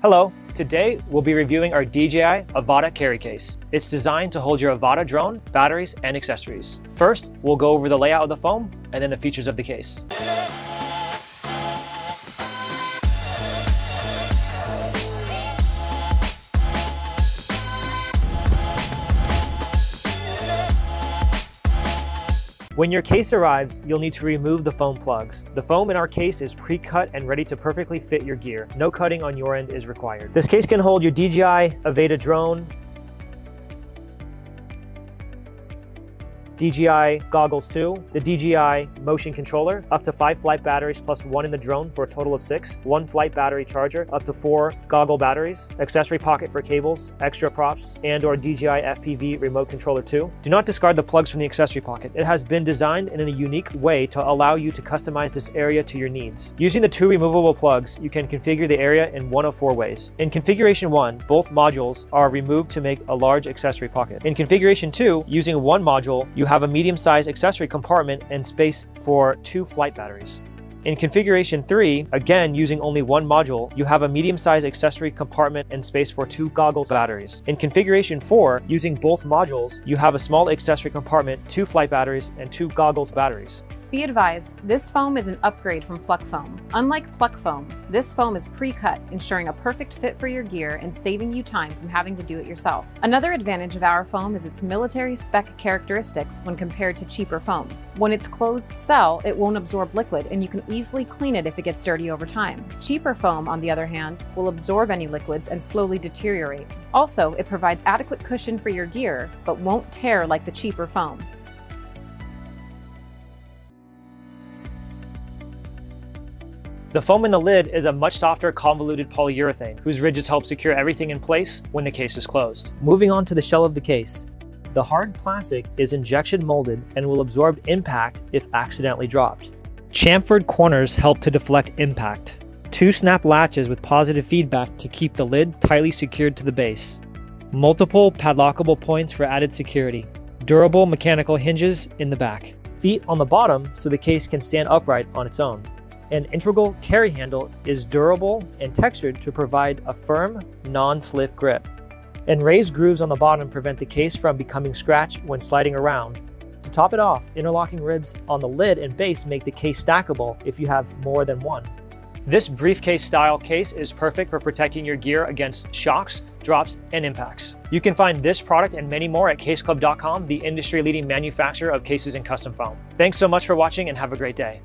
Hello, today we'll be reviewing our DJI Avata carry case. It's designed to hold your Avata drone, batteries, and accessories. First, we'll go over the layout of the foam and then the features of the case. When your case arrives, you'll need to remove the foam plugs. The foam in our case is pre-cut and ready to perfectly fit your gear. No cutting on your end is required. This case can hold your DJI Avata drone, DJI Goggles 2, the DJI Motion Controller, up to 5 flight batteries plus 1 in the drone for a total of 6, 1 flight battery charger, up to 4 goggle batteries, accessory pocket for cables, extra props, and/or DJI FPV remote controller 2. Do not discard the plugs from the accessory pocket. It has been designed in a unique way to allow you to customize this area to your needs. Using the 2 removable plugs, you can configure the area in one of 4 ways. In configuration 1, both modules are removed to make a large accessory pocket. In configuration 2, using one module, you have a medium-sized accessory compartment and space for 2 flight batteries. In configuration 3, again using only one module, you have a medium-sized accessory compartment and space for 2 goggle batteries. In configuration 4, using both modules, you have a small accessory compartment, 2 flight batteries, and 2 goggle batteries. Be advised, this foam is an upgrade from Pluck Foam. Unlike Pluck Foam, this foam is pre-cut, ensuring a perfect fit for your gear and saving you time from having to do it yourself. Another advantage of our foam is its military spec characteristics when compared to cheaper foam. When it's closed cell, it won't absorb liquid and you can easily clean it if it gets dirty over time. Cheaper foam, on the other hand, will absorb any liquids and slowly deteriorate. Also, it provides adequate cushion for your gear, but won't tear like the cheaper foam. The foam in the lid is a much softer, convoluted polyurethane, whose ridges help secure everything in place when the case is closed. Moving on to the shell of the case. The hard plastic is injection molded and will absorb impact if accidentally dropped. Chamfered corners help to deflect impact. 2 snap latches with positive feedback to keep the lid tightly secured to the base. Multiple padlockable points for added security. Durable mechanical hinges in the back. Feet on the bottom so the case can stand upright on its own. An integral carry handle is durable and textured to provide a firm, non-slip grip. And raised grooves on the bottom prevent the case from becoming scratched when sliding around. To top it off, interlocking ribs on the lid and base make the case stackable if you have more than one. This briefcase-style case is perfect for protecting your gear against shocks, drops, and impacts. You can find this product and many more at CaseClub.com, the industry-leading manufacturer of cases and custom foam. Thanks so much for watching and have a great day.